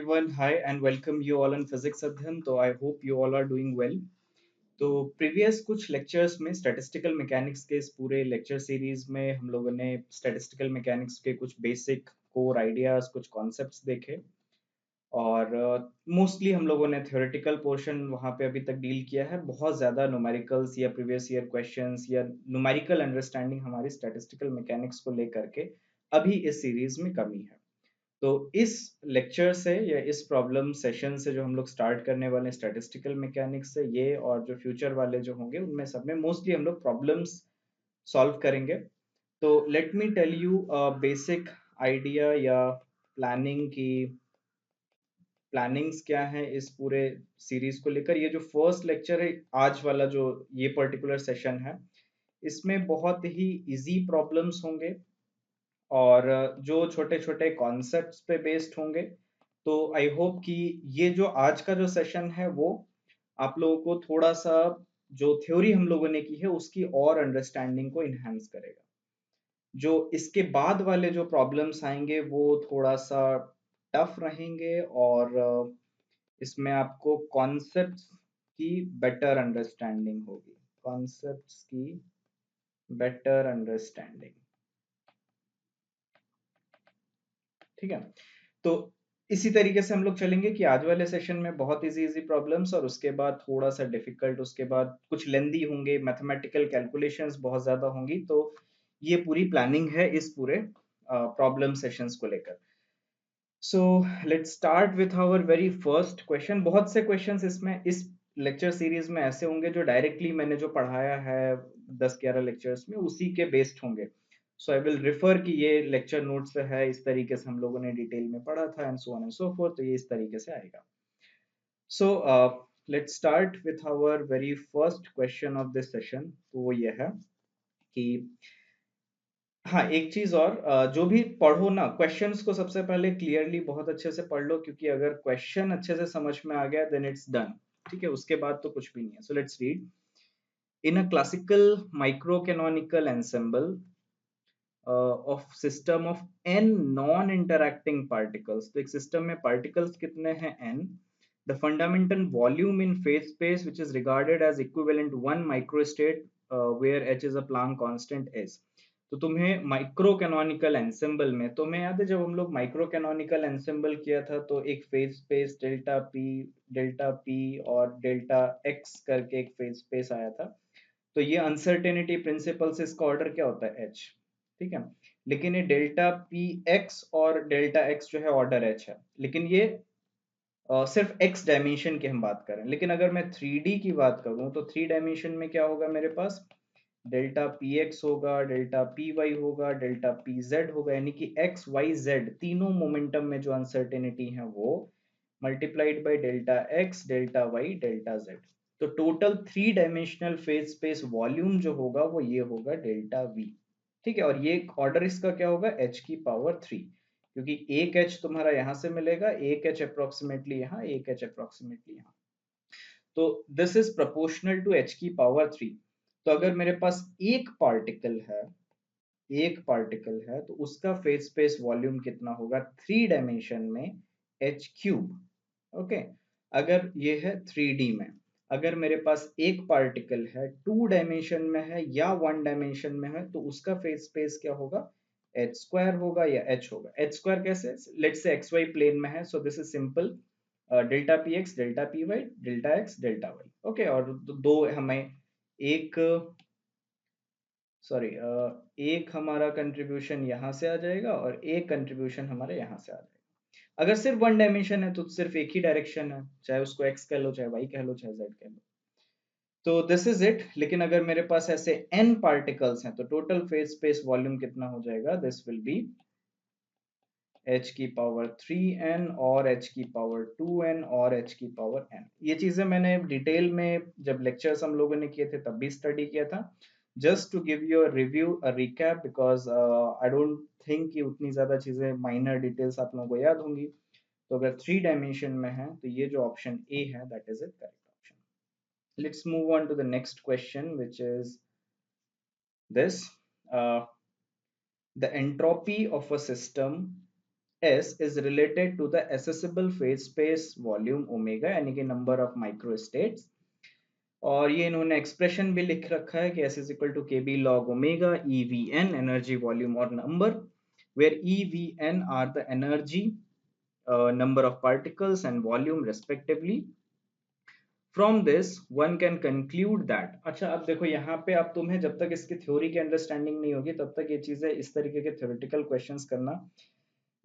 everyone. Hi and welcome you all in Physics अध्ययन. तो I hope you all are doing well. तो previous कुछ lectures में statistical mechanics के इस पूरे लेक्चर सीरीज में हम लोगों ने स्टैटिस्टिकल मैकेनिक्स के कुछ बेसिक कोर आइडियाज, कुछ कॉन्सेप्ट्स देखे और मोस्टली हम लोगों ने थ्योरेटिकल पोर्शन वहाँ पे अभी तक डील किया है. बहुत ज़्यादा न्यूमेरिकल्स या प्रीवियस ईयर क्वेश्चंस या न्यूमेरिकल अंडरस्टैंडिंग हमारी स्टैटिस्टिकल मैकेनिक्स को लेकर के अभी इस सीरीज में कमी है. तो इस लेक्चर से या इस प्रॉब्लम सेशन से जो हम लोग स्टार्ट करने वाले हैं स्टैटिस्टिकल मैकेनिक्स से, ये और जो फ्यूचर वाले जो होंगे उनमें सब में मोस्टली हम लोग प्रॉब्लम्स सॉल्व करेंगे. तो let me tell you basic idea या प्लानिंग की प्लानिंग्स क्या है इस पूरे सीरीज को लेकर. ये जो फर्स्ट लेक्चर है आज वाला, जो ये पर्टिकुलर सेशन है, इसमें बहुत ही इजी प्रॉब्लम्स होंगे और जो छोटे छोटे कॉन्सेप्ट्स पे बेस्ड होंगे. तो आई होप कि ये जो आज का जो सेशन है वो आप लोगों को थोड़ा सा जो थ्योरी हम लोगों ने की है उसकी और अंडरस्टैंडिंग को इन्हांस करेगा. जो इसके बाद वाले जो प्रॉब्लम्स आएंगे वो थोड़ा सा टफ रहेंगे और इसमें आपको कॉन्सेप्ट्स की बेटर अंडरस्टैंडिंग होगी. कॉन्सेप्ट्स की बेटर अंडरस्टैंडिंग. ठीक है. तो इसी तरीके से हम लोग चलेंगे कि आज वाले सेशन में बहुत इजी इजी प्रॉब्लम्स और उसके बाद थोड़ा सा डिफिकल्ट, उसके बाद कुछ लेंदी होंगे, मैथमेटिकल कैलकुलेशंस बहुत ज्यादा होंगी. तो ये पूरी प्लानिंग है इस पूरे प्रॉब्लम सेशंस को लेकर. So let's start with our very first question. बहुत से क्वेश्चंस इसमें इस लेक्चर सीरीज में ऐसे होंगे जो डायरेक्टली मैंने जो पढ़ाया है 10-11 लेक्चर्स में उसी के बेस्ड होंगे. सो आई विल रिफर कि ये लेक्चर नोट्स पे है, इस तरीके से हम लोगों ने डिटेल में पढ़ा था and so on and so forth. तो ये इस तरीके से आएगा. So let's start with our very first question of this session. तो वो ये है कि हाँ, एक चीज और, जो भी पढ़ो ना क्वेश्चंस को सबसे पहले क्लियरली बहुत अच्छे से पढ़ लो, क्योंकि अगर क्वेश्चन अच्छे से समझ में आ गया देन इट्स डन. ठीक है, उसके बाद तो कुछ भी नहीं है. So let's read. In a classical micro canonical ensemble of system of n non-interacting particles. तो एक सिस्टम में particles कितने हैं? n. The fundamental volume in phase space which is regarded as equivalent to one microstate where h is a Planck constant is. तो तुम्हें micro canonical ensemble में, तुम्हें याद है जब हम लोग माइक्रो कैनोनिकल एंसेंबल किया था तो एक फेज स्पेस डेल्टा पी और डेल्टा एक्स करके एक फेज स्पेस आया था. तो ये अनसर्टेनिटी प्रिंसिपल से इसका ऑर्डर क्या होता है? एच. ठीक है. लेकिन ये डेल्टा पी एक्स और डेल्टा एक्स जो है ऑर्डर एच है, लेकिन ये सिर्फ एक्स डायमेंशन की हम बात करें. लेकिन अगर मैं 3D की बात करूं तो 3 डायमेंशन में क्या होगा मेरे पास? डेल्टा पी एक्स होगा, डेल्टा पी वाई होगा, डेल्टा पी जेड होगा. यानी कि एक्स वाई जेड तीनों मोमेंटम में जो अनसर्टेनिटी है वो multiplied by delta X, delta Y, delta Z. तो total 3 dimensional phase space volume जो होगा वो ये होगा डेल्टा वी. ठीक है. और ये ऑर्डर इसका क्या होगा? एच की पावर 3, क्योंकि एक एच तुम्हारा यहां से मिलेगा, एक एच अप्रोक्सीमेटली यहाँ, एक एच अप्रोक्सीमेटली यहाँ. तो this is proportional to H की पावर 3. तो अगर मेरे पास एक पार्टिकल है तो उसका फेज स्पेस वॉल्यूम कितना होगा 3 डायमेंशन में? H cube. ओके. अगर ये है 3D में, अगर मेरे पास एक पार्टिकल है 2 डायमेंशन में है या 1 डायमेंशन में है तो उसका फेज स्पेस क्या होगा? एच स्क्वायर होगा या एच होगा. एच स्क्वायर कैसे? Let's say X Y plane में है, so this is simple delta P X, delta P Y, delta X, delta Y. Okay. और दो हमें एक सॉरी एक हमारा कंट्रीब्यूशन यहाँ से आ जाएगा और एक कंट्रीब्यूशन हमारे यहाँ से आ जाएगा. अगर सिर्फ 1 डायमेंशन है तो सिर्फ एक ही डायरेक्शन है, चाहे उसको एक्स कह लो, चाहे वाई कह लो, चाहे जेड कह लो. तो दिस इज इट. लेकिन अगर मेरे पास ऐसे n पार्टिकल्स हैं तो टोटल फेज स्पेस वॉल्यूम कितना हो जाएगा? दिस विल बी h की पावर 3n और h की पावर 2n और h की पावर n. ये चीजें मैंने डिटेल में जब लेक्चर्स हम लोगों ने किए थे तब भी स्टडी किया था. Just to give you a review, a recap, because I don't think कि उतनी ज्यादा चीजें, माइनर डिटेल्स आप लोगों को याद होंगी. तो अगर 3 डायमेंशन में है तो ये जो ऑप्शन ए है that is it correct option. Let's move on to the next question which is this. uh, the entropy of a system S is related to the accessible phase space volume omega यानी कि number of micro states. और ये इन्होंने expression भी लिख रखा है कि S is equal to KB log omega EVN energy volume or number where EVN are the energy number of particles and volume respectively। From this one can conclude that. अच्छा अब देखो यहाँ पे अब तुम्हें जब तक इसकी थ्योरी की अंडरस्टैंडिंग नहीं होगी तब तक ये चीजें इस तरीके के थ्योरेटिकल क्वेश्चंस करना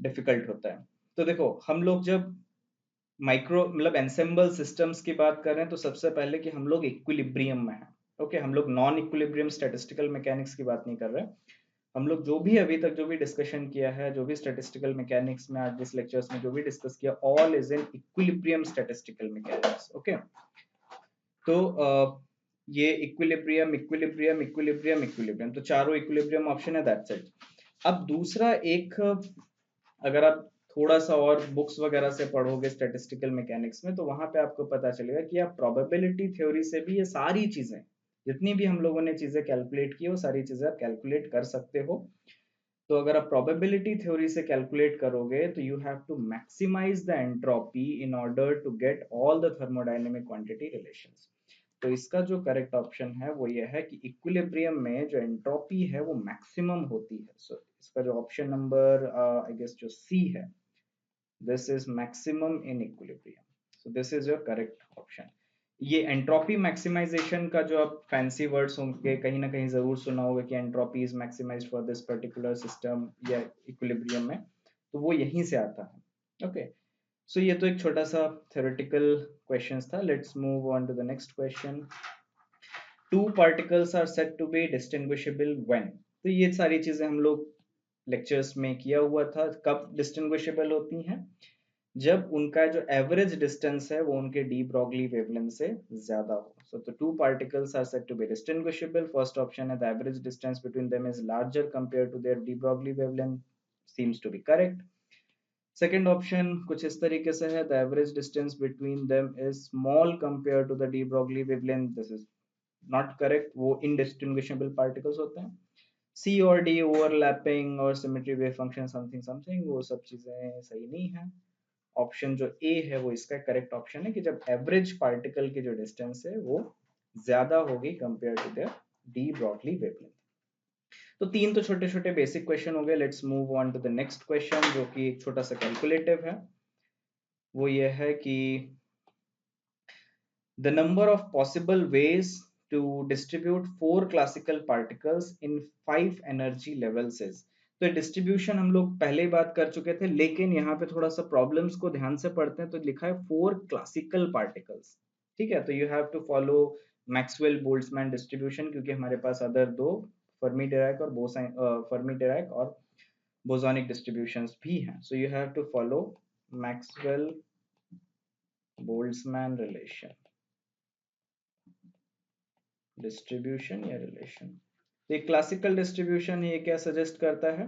डिफिकल्ट होता है। तो देखो हम लोग जब माइक्रो मतलब एनसेम्बल सिस्टम्स की बात कर रहे हैं तो सबसे पहले कि हम लोग इक्विलिब्रियम में हैं। ओके हम लोग नॉन इक्विलिब्रियम स्टैटिस्टिकल मैकेनिक्स की बात नहीं कर रहे। हम लोग जो भी अभी तक जो भी डिस्कशन किया है, जो भी स्टैटिस्टिकल मैकेनिक्स में आज इस लेक्चर्स में जो भी डिस्कस किया, all is in equilibrium statistical mechanics. Okay तो ये इक्विलिब्रियम इक्विलिब्रियम इक्विलिब्रियम इक्विलिब्रियम, तो चारों इक्विलिब्रियम ऑप्शन है, दैट्स इट। अब दूसरा एक, अगर आप थोड़ा सा और बुक्स वगैरह से पढ़ोगे स्टैटिस्टिकल मैकेनिक्स में तो वहां पे आपको पता चलेगा कि आप प्रोबेबिलिटी थ्योरी से भी ये सारी चीजें, जितनी भी हम लोगों ने चीजें कैलकुलेट की वो सारी चीजें आप कैलकुलेट कर सकते हो। तो अगर आप प्रोबेबिलिटी थ्योरी से कैलकुलेट करोगे तो you have to maximise the entropy in order to get all the thermodynamic quantity relations. तो इसका जो करेक्ट ऑप्शन है वो ये है कि इक्विलिब्रियम में जो एंट्रोपी है वो मैक्सिमम होती है। सो इसका जो ऑप्शन नंबर आई गेस जो सी है, this is maximum in equilibrium. So this is your correct option. ये एंट्रोपी मैक्सिमाइजेशन का जो आप फैंसी वर्ड्स होंगे कहीं ना कहीं जरूर सुना होगा कि entropy is maximised for this particular system या इक्विलिब्रियम में, तो वो यहीं से आता है। ओके सो ये तो एक छोटा सा theoretical questions था। Let's move on to the next question. Two particles are said to be distinguishable when। तो ये सारी चीजें हम लोग लेक्चर्स में किया हुआ था। कब डिस्टिंग्विशेबल होती हैं? जब उनका जो एवरेज डिस्टेंस है वो उनके डी ब्रॉगली वेवलेंथ से ज्यादा हो। So the two particles are said to be distinguishable. First option है the average distance between them is larger compared to their de Broglie wavelength, seems to be correct. Second option कुछ इस तरीके से है, the average distance between them is small compare to the de Broglie wavelength, this is not correct, वो indistinguishable particles होते हैं। C और D overlapping और symmetry wave function something something, वो सब चीजें सही नहीं है। ऑप्शन जो ए है वो इसका करेक्ट ऑप्शन है कि जब एवरेज पार्टिकल की जो डिस्टेंस है वो ज्यादा होगी compare to their de Broglie wavelength. तो तीन तो छोटे छोटे बेसिक क्वेश्चन हो गए। Let's move on to the next question जो कि एक छोटा सा कैलकुलेटिव है। वो ये है कि the number of possible ways to distribute 4 classical particles in 5 energy levels is. तो डिस्ट्रीब्यूशन हम लोग पहले ही बात कर चुके थे, लेकिन यहाँ पे थोड़ा सा प्रॉब्लम्स को ध्यान से पढ़ते हैं। तो लिखा है 4 क्लासिकल पार्टिकल्स। ठीक है तो you have to follow Maxwell Boltzmann distribution, क्योंकि हमारे पास अदर दो फर्मी डिराक और फर्मी डिराक और बोसोनिक डिस्ट्रीब्यूशंस भी हैं। So you have to follow Maxwell Boltzmann relation distribution या रिलेशन। तो एक क्लासिकल डिस्ट्रीब्यूशन ये क्या सजेस्ट करता है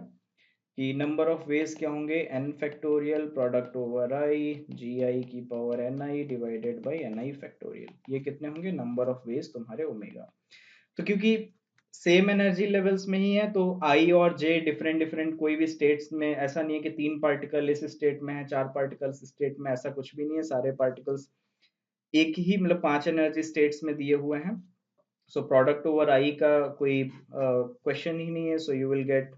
कि नंबर ऑफ वेज क्या होंगे, n factorial product over i gi की power ni divided by ni factorial. ये कितने होंगे नंबर ऑफ वेज तुम्हारे ओमेगा। तो क्योंकि सेम एनर्जी लेवल्स में ही है तो आई और जे डिफरेंट डिफरेंट कोई भी स्टेट्स में, ऐसा नहीं है कि 3 पार्टिकल इस स्टेट में है 4 पार्टिकल्स स्टेट में, ऐसा कुछ भी नहीं है। सारे पार्टिकल्स एक ही मतलब 5 एनर्जी स्टेट्स में दिए हुए हैं। सो प्रोडक्ट ओवर आई का कोई क्वेश्चन ही नहीं है। So you will gate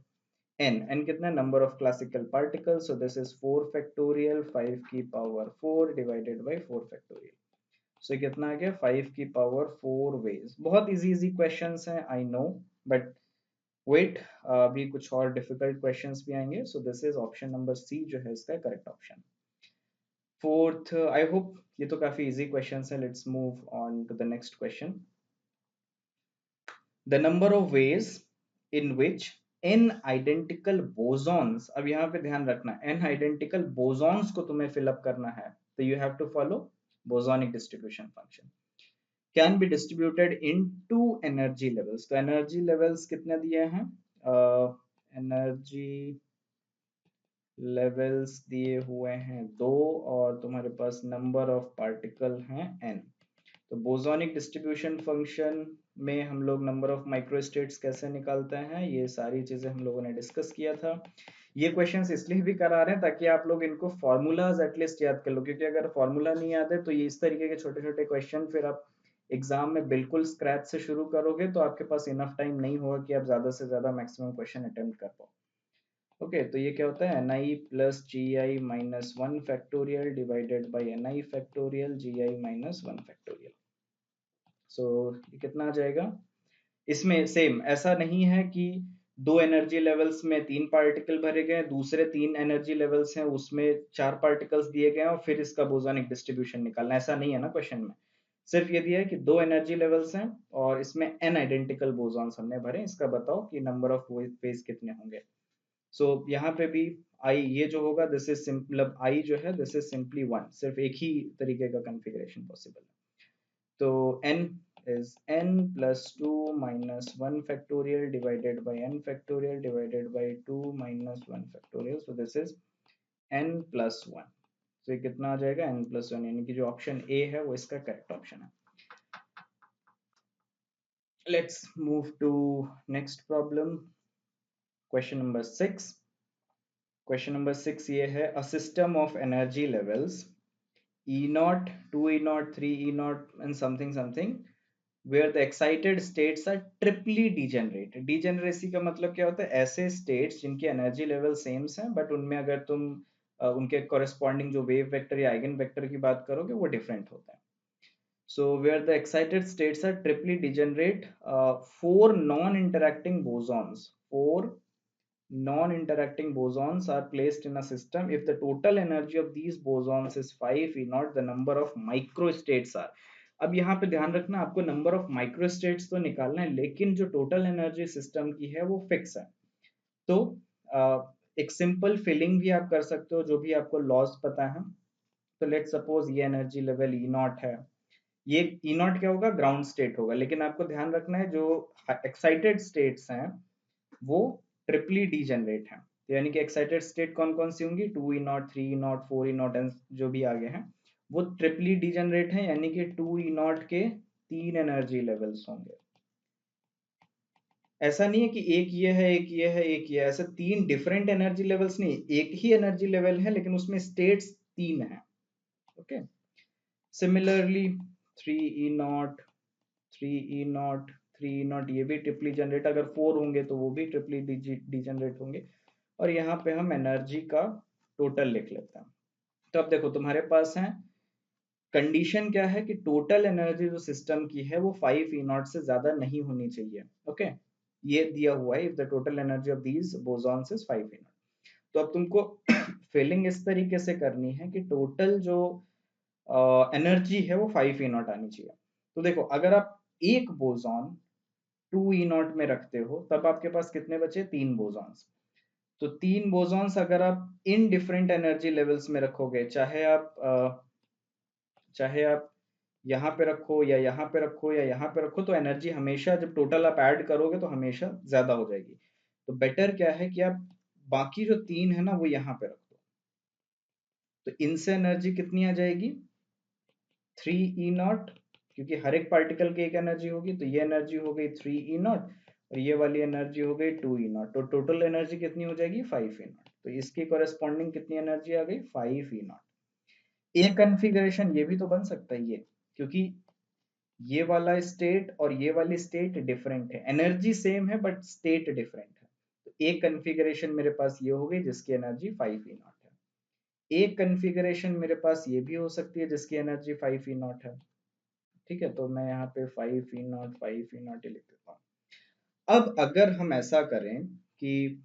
n कितना number of classical particles. So this is 4 factorial 5 की पावर 4 डिवाइडेड बाय 4 फैक्टोरियल। सो कितना आ गया 5 की पावर 4 वेज। बहुत इजी इजी क्वेश्चंस हैं आई नो, बट वेट अभी कुछ और डिफिकल्ट क्वेश्चंस भी आएंगे। So this is option number C जो है इसका correct option. Fourth I hope ये तो काफी इजी क्वेश्चंस है। Let's move on to the next question. The number of ways in which n identical bosons, अब यहाँ पे ध्यान रखना n आइडेंटिकल बोसॉन्स को तुम्हें फिलअप करना है तो you have to follow bosonic distribution function, can be distributed in two energy levels. तो एनर्जी लेवल्स कितने दिए हैं, एनर्जी लेवल्स दिए हुए हैं 2 और तुम्हारे पास नंबर ऑफ पार्टिकल हैं n। तो बोसोनिक डिस्ट्रीब्यूशन फंक्शन में हम लोग नंबर ऑफ माइक्रो स्टेट्स कैसे निकालते हैं, ये सारी चीजें हम लोगों ने डिस्कस किया था। ये क्वेश्चंस इसलिए भी करा रहे हैं ताकि आप लोग इनको फॉर्मूलाज एटलीस्ट याद कर लो, क्योंकि अगर फॉर्मूला नहीं याद है तो ये इस तरीके के छोटे छोटे क्वेश्चन फिर आप एग्जाम में बिल्कुल स्क्रैच से शुरू करोगे तो आपके पास इनफ टाइम नहीं होगा कि आप ज्यादा से ज्यादा मैक्सिमम क्वेश्चन अटेम्प्ट कर पाओ। ओके, तो ये क्या होता है, ni plus G I minus one factorial divided by ni factorial G I minus one factorial. So ये कितना आ जाएगा, इसमें सेम ऐसा नहीं है कि दो एनर्जी लेवल्स में तीन पार्टिकल भरे गए, दूसरे तीन एनर्जी लेवल्स हैं उसमें चार पार्टिकल्स दिए गए हैं और फिर इसका बोसोनिक डिस्ट्रीब्यूशन निकालना, ऐसा नहीं है ना क्वेश्चन में। सिर्फ ये दिया है कि दो एनर्जी लेवल्स हैं और इसमें एन आइडेंटिकल बोसॉन्स हमने भरे, इसका बताओ कि नंबर ऑफ फेज कितने होंगे। सो यहाँ पे भी आई ये जो होगा दिस इज मतलब आई जो है दिस इज सिंपली वन, सिर्फ एक ही तरीके का कॉन्फ़िगरेशन पॉसिबल है। तो n is n plus 2 minus 1 factorial divided by n factorial divided by 2 minus 1 factorial, so this is n plus 1। तो ये कितना आ जाएगा n plus 1, यानी कि जो ऑप्शन ए है वो इसका करेक्ट ऑप्शन है। Let's move to next problem, question number 6। Question number 6 ये है, a system of energy levels E naught, 2 E naught, 3 E naught and something something where the excited states are triply degenerate। degeneracy का मतलब क्या होता है, ऐसे states जिनकी energy level same हैं बट उनमें अगर तुम उनके corresponding जो वेव वेक्टर या आइगन वेक्टर की बात करोगे वो डिफरेंट होता है। So where the excited states are triply degenerate, four non-interacting bosons, four non-interacting bosons are placed in a system if the total energy of these bosons is 5 E naught, the number of microstates are। अब यहाँ पे ध्यान रखना, आपको number of microstates तो निकालना है लेकिन जो टोटल एनर्जी सिस्टम की है वो फिक्स है। तो एक सिंपल फिलिंग भी आप कर सकते हो जो भी आपको लॉस पता है। तो लेट सपोज ये एनर्जी लेवल ई नॉट है, ये ई नॉट क्या होगा, ग्राउंड स्टेट होगा, लेकिन आपको ध्यान रखना है जो एक्साइटेड स्टेट्स हैं वो ट्रिपली डीजेनरेट है, तो यानी कि एक्साइटेड स्टेट कौन कौन सी होंगी, 2 E naught, 3 E naught, 4 E naught and जो भी आगे हैं वो ट्रिपली डीजेनरेट है, यानी कि 2 ई नॉट के तीन एनर्जी लेवल्स होंगे। ऐसा नहीं है कि एक ये है एक ये है एक ये है, ऐसा तीन डिफरेंट एनर्जी लेवल्स नहीं, एक ही एनर्जी लेवल है लेकिन उसमें स्टेट्स तीन है। Okay, similarly 3 E naught, 3 E naught, 3 E not ये भी ट्रिपली जनरेट, अगर 4 होंगे तो वो भी ट्रिपली डीजनरेट होंगे। और यहाँ पे हम एनर्जी का टोटल लिख लेते हैं। तो अब देखो तुम्हारे पास है, कंडीशन क्या है कि टोटल एनर्जी जो सिस्टम की है वो 5 ई नॉट से ज्यादा नहीं होनी चाहिए। ओके, ये दिया हुआ है, if the total energy of these bosons is 5 E not. तो अब तुमको फिलिंग इस तरीके से करनी है कि टोटल जो एनर्जी है वो 5 ई नॉट आनी चाहिए। तो देखो अगर आप एक बोसॉन 2 ई नॉट में रखते हो तब आपके पास कितने बचे, तीन बोसॉन्स। तो तीन बोसॉन्स अगर आप इन डिफरेंट एनर्जी लेवल्स में रखोगे, चाहे आप यहाँ पे रखो या यहाँ पे रखो या यहाँ पे रखो, तो एनर्जी हमेशा जब टोटल आप ऐड करोगे तो हमेशा ज्यादा हो जाएगी। तो बेटर क्या है कि आप बाकी जो तीन है ना वो यहाँ पे रख दो, तो इनसे एनर्जी कितनी आ जाएगी, 3 ई नॉट, क्योंकि हर एक पार्टिकल की एक एनर्जी होगी, तो ये एनर्जी हो गई 3 ई नॉट और ये वाली एनर्जी हो गई 2 ई नॉट, तो टोटल एनर्जी कितनी हो जाएगी 5 ई नॉट। तो इसकी कॉरेस्पॉन्डिंग कितनी एनर्जी आ गई 5 ई नॉट। एक कन्फिगरेशन ये भी तो बन सकता है ये, क्योंकि ये वाला स्टेट और ये वाली स्टेट डिफरेंट है, एनर्जी सेम है बट स्टेट डिफरेंट है। तो एक कन्फिगरेशन मेरे पास ये हो गई जिसकी एनर्जी 5 ई नॉट है, एक कन्फिगरेशन मेरे पास ये भी हो सकती है जिसकी एनर्जी 5 ई नॉट है। ठीक है, तो मैं यहाँ पे 5 ई नॉट 5 ई नॉट लिख देता हूँ। अब अगर हम ऐसा करें कि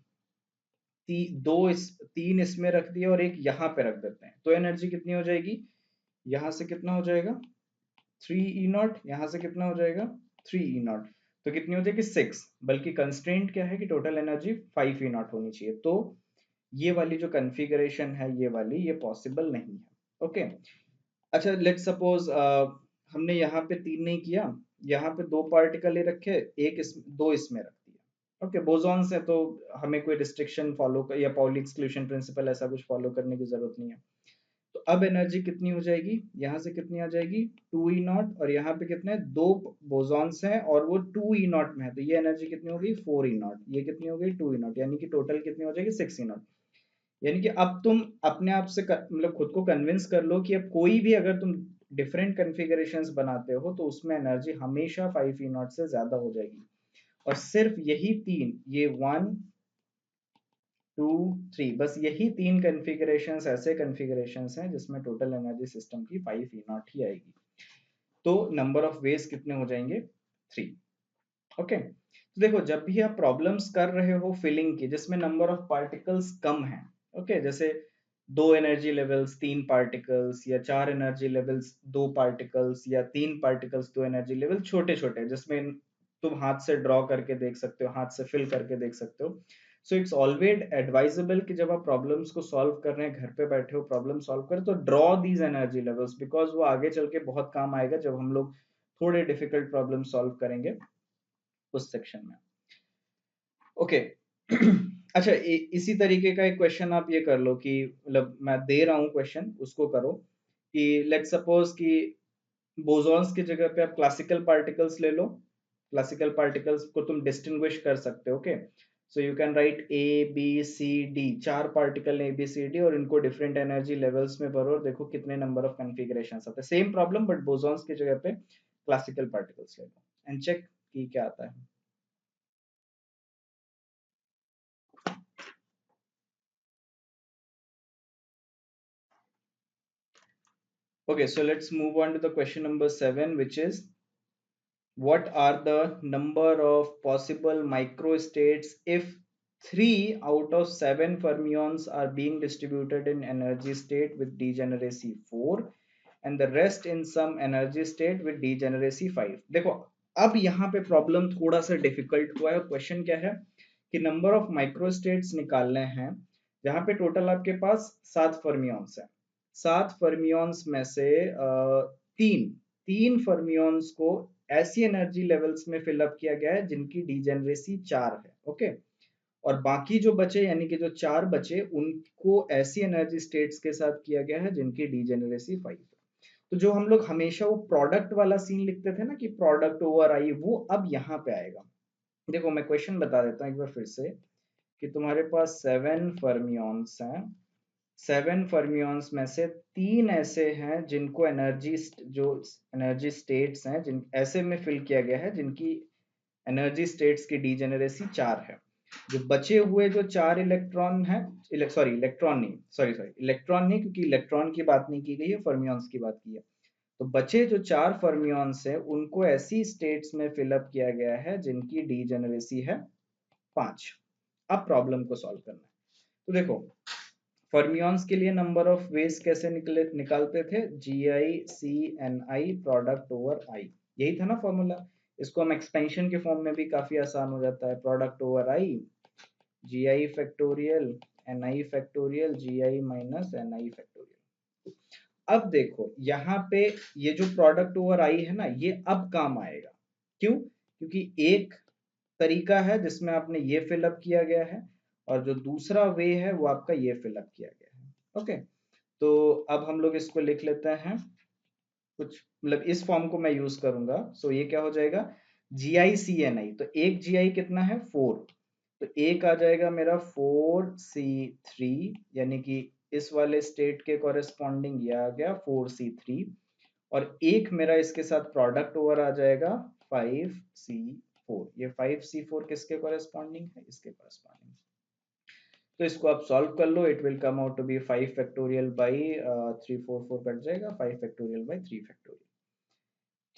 तीन इसमें रख दिए और एक यहाँ पे रख देते हैं, तो एनर्जी कितनी हो जाएगी, यहाँ से कितना हो जाएगा 3 ई नॉट, यहाँ से कितना हो जाएगा 3 ई नॉट, तो कितनी हो जाएगी 6। बल्कि कंस्ट्रेंट क्या है कि टोटल एनर्जी 5 ई नॉट होनी चाहिए, तो ये वाली जो कन्फिगरेशन है ये वाली ये पॉसिबल नहीं है। ओके, अच्छा लेट सपोज हमने यहाँ पे तीन नहीं किया, यहाँ पे दो पार्टिकल ही रखे, एक दो इसमें रख दिया। ओके, बोसॉन्स है तो हमें कोई रिस्ट्रिक्शन फॉलो या पाउली एक्सक्लूशन प्रिंसिपल ऐसा कुछ फॉलो करने की जरूरत नहीं है। तो अब एनर्जी कितनी हो जाएगी, यहाँ से कितनी आ जाएगी, 2E0, और यहाँ पे कितने, दो बोसॉन्स हैं और वो 2E0 में है, तो ये एनर्जी कितनी हो गई, 4E0, ये कितनी हो गई, 2E0, यानी कि टोटल कितनी हो जाएगी, 6E0। यानी कि अब तुम अपने आप से मतलब खुद को कन्विंस कर लो कि अब कोई भी अगर तुम डिफरेंट कॉन्फ़िगरेशंस बनाते हो तो उसमें एनर्जी हमेशा 5E0 से ज्यादा हो जाएगी। और सिर्फ यही तीन, ये 1, 2, 3, बस यही तीन कॉन्फ़िगरेशंस ऐसे कॉन्फ़िगरेशंस हैं जिसमें टोटल एनर्जी सिस्टम की 5E0 ही आएगी। तो नंबर ऑफ वेज कितने हो जाएंगे, 3। ओके, तो देखो जब भी आप प्रॉब्लम्स कर रहे हो फिलिंग की जिसमें नंबर ऑफ पार्टिकल्स कम है, ओके, जैसे दो एनर्जी लेवल्स तीन पार्टिकल्स, या चार एनर्जी लेवल्स दो पार्टिकल्स, या तीन पार्टिकल्स दो एनर्जी लेवल, छोटे छोटे जिसमें तुम हाथ से ड्रॉ करके देख सकते हो, हाथ से फिल करके देख सकते हो। सो इट्स ऑलवेज एडवाइजेबल कि जब आप प्रॉब्लम्स को सॉल्व कर रहे हैं, घर पे बैठे हो प्रॉब्लम सॉल्व करें, तो draw these energy levels, because वो आगे चल के बहुत काम आएगा जब हम लोग थोड़े डिफिकल्ट प्रॉब्लम सॉल्व करेंगे उस सेक्शन में। ओके। अच्छा, इसी तरीके का एक क्वेश्चन आप ये कर लो कि मतलब मैं दे रहा हूँ क्वेश्चन, उसको करो कि लेट्स सपोज कि बोसॉन्स की जगह पे आप क्लासिकल पार्टिकल्स ले लो, क्लासिकल पार्टिकल्स को तुम डिस्टिंग्विश कर सकते हो। Okay, so you can write A B C D, चार पार्टिकल ABCD, और इनको डिफरेंट एनर्जी लेवल्स में भरो और देखो कितने नंबर ऑफ कॉन्फ़िगरेशंस आते हैं, सेम प्रॉब्लम बट बोसॉन्स की जगह पे क्लासिकल पार्टिकल्स ले लो एंड चेक कि क्या आता है। Okay, so let's move on to the question number 7, which is what are the number of possible microstates if 3 out of 7 fermions are being distributed in energy state with degeneracy 4 and the rest in some energy state with degeneracy 5। देखो अब यहाँ पे problem थोड़ा सा difficult हुआ है, question क्या है कि नंबर ऑफ माइक्रोस्टेट्स निकालने हैं जहाँ पे टोटल आपके पास 7 फर्मियंस है, 7 फर्मियंस में से तीन तीन फर्मियंस को ऐसी एनर्जी लेवल्स में फिलअप किया गया है जिनकी डीजेनरेसी 4 है। ओके, और बाकी जो बचे यानी कि जो चार बचे उनको ऐसी एनर्जी स्टेट्स के साथ किया गया है जिनकी डीजेनरेसी 5 है। तो जो हम लोग हमेशा वो प्रोडक्ट वाला सीन लिखते थे ना कि प्रोडक्ट ओवर आई, वो अब यहाँ पे आएगा। देखो मैं क्वेश्चन बता देता हूँ एक बार फिर से कि तुम्हारे पास 7 फर्मियंस हैं, 7 फर्मियंस में से तीन ऐसे हैं जिनको एनर्जी जो एनर्जी स्टेट्स हैं जिन ऐसे में फिल किया गया है जिनकी एनर्जी स्टेट्स की डीजेनरेसी 4 है। जो बचे हुए जो चार इलेक्ट्रॉन है, सॉरी इलेक्ट्रॉन नहीं, सॉरी इलेक्ट्रॉन नहीं, क्योंकि इलेक्ट्रॉन की बात नहीं की गई है, फर्मियंस की बात की है। तो बचे जो चार फर्मियंस है उनको ऐसी स्टेट्स में फिलअप किया गया है जिनकी डीजेनरेसी है 5। अब प्रॉब्लम को सॉल्व करना है। तो देखो फर्मियंस के लिए नंबर ऑफ वेज कैसे निकालते थे, GI/C/Ni प्रोडक्ट ओवर आई, यही था ना फॉर्मूला। इसको हम एक्सपेंशन के फॉर्म में भी काफी आसान हो जाता है, प्रोडक्ट ओवर आई GI factorial Ni factorial GI minus Ni factorial. अब देखो यहाँ पे ये जो प्रोडक्ट ओवर आई है ना, ये अब काम आएगा। क्यों? क्योंकि एक तरीका है जिसमें आपने ये फिलअप किया गया है और जो दूसरा वे है वो आपका ये फिलअप किया गया है। ओके, तो अब हम लोग इसको लिख लेते हैं कुछ, मतलब इस फॉर्म को मैं यूज करूंगा। सो ये क्या हो जाएगा, GI/C/Ni, तो एक GI कितना है 4, तो एक आ जाएगा मेरा 4C3, यानी कि इस वाले स्टेट के कॉरेस्पॉन्डिंग ये आ गया 4C3, और एक मेरा इसके साथ प्रोडक्ट ओवर आ जाएगा 5C4। ये 5C4 किसके कॉरेस्पॉन्डिंग है, इसके कॉरेस्पॉन्डिंग। तो इसको आप सॉल्व कर लो, it will come out to be 5 factorial by 3, 4 4 cut जाएगा, 5 फैक्टोरियल बाई 3 फैक्टोरियल।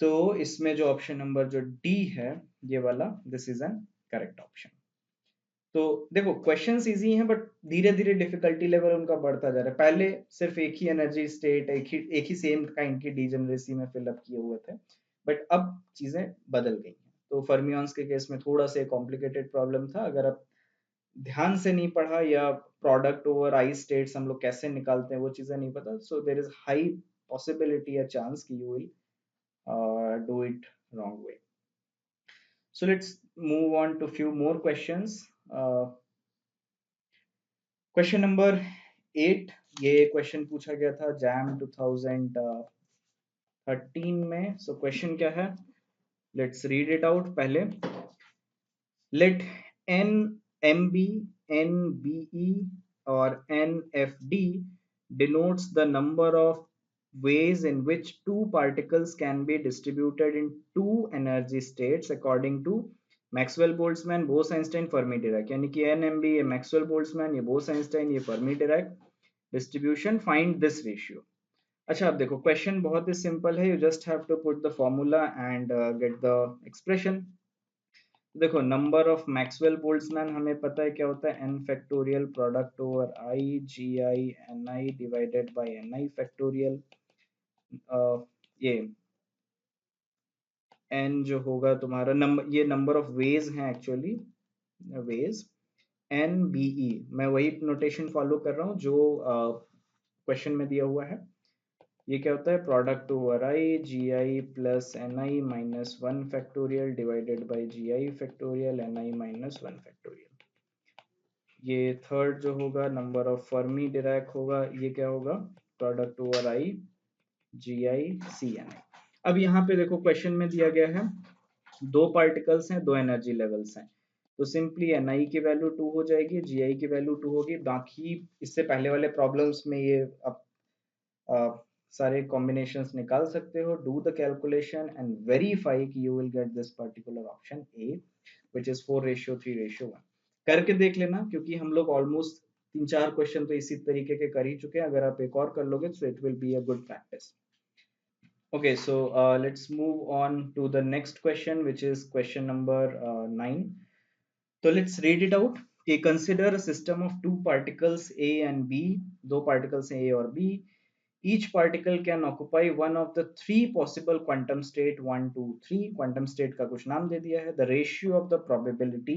तो इसमें जो ऑप्शन नंबर जो डी है ये वाला, this is an correct option. तो देखो क्वेश्चंस इजी हैं बट धीरे धीरे डिफिकल्टी लेवल उनका बढ़ता जा रहा है। पहले सिर्फ एक ही एनर्जी स्टेट एक ही सेम काइंड की डीजेनरेसी में फिलअप किए हुए थे, बट अब चीजें बदल गई हैं। तो फर्मियंस के केस में थोड़ा सा कॉम्प्लिकेटेड प्रॉब्लम था, अगर आप ध्यान से नहीं पढ़ा या प्रोडक्ट ओवर आई स्टेट्स हम लोग कैसे निकालते हैं वो चीजें नहीं पता, सो देर इज हाई पॉसिबिलिटी या चांस कि you will do it wrong way. So let's move on to few more questions. Question number 8 ये क्वेश्चन पूछा गया था जैम 2013 में। सो क्वेश्चन क्या है, लेट्स रीड इट आउट पहले। Let NMB, NBE or NFD denotes the number of ways in which two particles can be distributed in two energy states according to Maxwell Boltzmann, Bose-Einstein, Fermi-Dirac। यानी कि NMB ये Maxwell Boltzmann, ये Bose-Einstein, ये Fermi-Dirac distribution, find this ratio। अच्छा, अब देखो क्वेश्चन बहुत ही सिंपल है, you just have to put the formula and get the expression. देखो नंबर ऑफ मैक्सवेल बोल्ट्जमैन हमें पता है क्या होता है, N factorial product over I G I N I divided by N I factorial. ये एन जो होगा तुम्हारा नंबर, ये नंबर ऑफ वेज हैं actually, ways. N B E मैं वही नोटेशन फॉलो कर रहा हूँ जो क्वेश्चन में दिया हुआ है। ये क्या होता है, product over I G I plus N I minus one factorial divided by G I factorial N I minus one factorial. ये थर्ड जो होगा नंबर ऑफ फर्मी डिरैक होगा, ये क्या होगा, product over I G I C N I. अब यहाँ पे देखो क्वेश्चन में दिया गया है दो पार्टिकल्स हैं, दो एनर्जी लेवल्स हैं, तो सिंपली एन आई की वैल्यू 2 हो जाएगी, जी आई की वैल्यू 2 होगी। बाकी इससे पहले वाले प्रॉब्लम्स में ये अब सारे कॉम्बिनेशंस निकाल सकते हो। Do the calculation and verify कि you will get this particular option A which is 4:3:1। करके देख लेना, क्योंकि हम लोग ऑलमोस्ट 3-4 क्वेश्चन तो इसी तरीके के कर ही चुके हैं। अगर आप एक और कर लोगे तो it will be a good practice. Okay, so let's move on to the next question, which is question number 9. So let's read it out. Okay, consider a system of two particles A and B. दो particles हैं A और B. Each particle can occupy one of the three possible quantum state 1, 2, 3. Quantum state का कुछ नाम दे दिया है। The ratio of the probability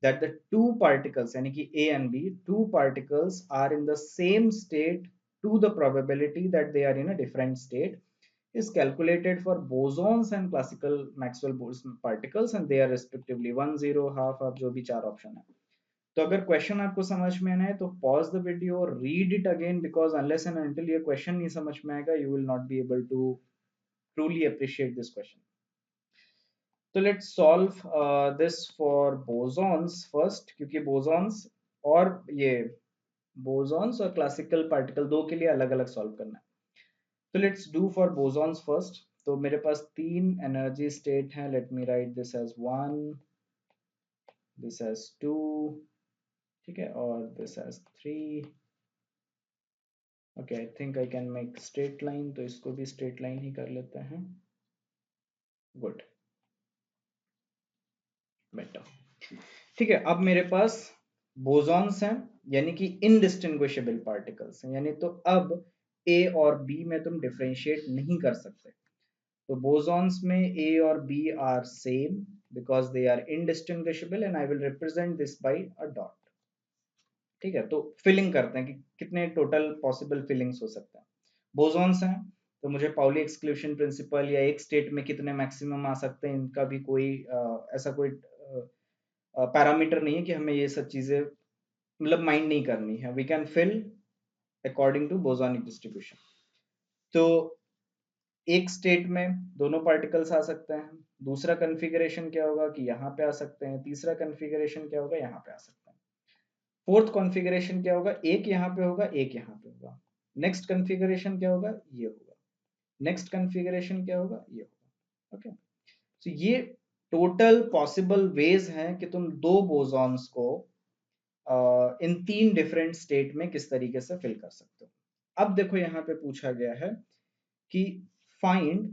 that the two particles यानी कि A and B, two particles are in the same state to the probability that they are in a different state is calculated for bosons and classical Maxwell-Boltzmann particles and they are respectively 1, 0, half, half, जो भी चार option है। तो अगर question आपको समझ में ना है तो pause the video, read it again, because unless and until ये क्वेश्चन नहीं समझ में आएगा you will not be able to truly appreciate this question. तो let's solve this for bosons first, क्योंकि बोसॉन्स और ये बोसॉन्स और क्लासिकल पार्टिकल दो के लिए अलग अलग सॉल्व करना है। तो let's do for bosons first. तो मेरे पास तीन एनर्जी स्टेट हैं, let me write this as 1, this as 2, ठीक है, और this as 3। Okay, I think I can make straight line, तो इसको भी स्ट्रेट लाइन ही कर लेते हैं। Good, better. ठीक है, अब मेरे पास बोसॉन्स हैं, यानी कि इनडिस्टिंग्विशेबल पार्टिकल्स हैं, यानी तो अब ए और बी में तुम डिफरेंशिएट नहीं कर सकते। तो bosons में A और B are same because they are indistinguishable and I will represent this by a dot। ठीक है, तो फिलिंग करते हैं कि कितने टोटल पॉसिबल फिलिंग्स हो सकते हैं। बोसॉन्स हैं तो मुझे पाउली एक्सक्लूशन प्रिंसिपल या एक स्टेट में कितने मैक्सिमम आ सकते हैं इनका भी कोई ऐसा कोई पैरामीटर नहीं है कि हमें ये सब चीजें मतलब माइंड नहीं करनी है। We can fill according to bosonic distribution. तो एक स्टेट में दोनों पार्टिकल्स आ सकते हैं। दूसरा कॉन्फ़िगरेशन क्या होगा कि यहाँ पे आ सकते हैं। तीसरा कॉन्फ़िगरेशन क्या होगा, यहाँ पे आ सकते हैं। फोर्थ कॉन्फ़िगरेशन क्या होगा, एक यहाँ पे होगा, एक यहाँ पे होगा। नेक्स्ट कॉन्फ़िगरेशन क्या होगा, ये होगा। नेक्स्ट कॉन्फ़िगरेशन क्या होगा, ये होगा। ओके, तो ये टोटल पॉसिबल वेज हैं कि तुम दो बोसॉन्स को इन तीन डिफरेंट स्टेट में किस तरीके से फिल कर सकते हो। अब देखो यहाँ पे पूछा गया है कि find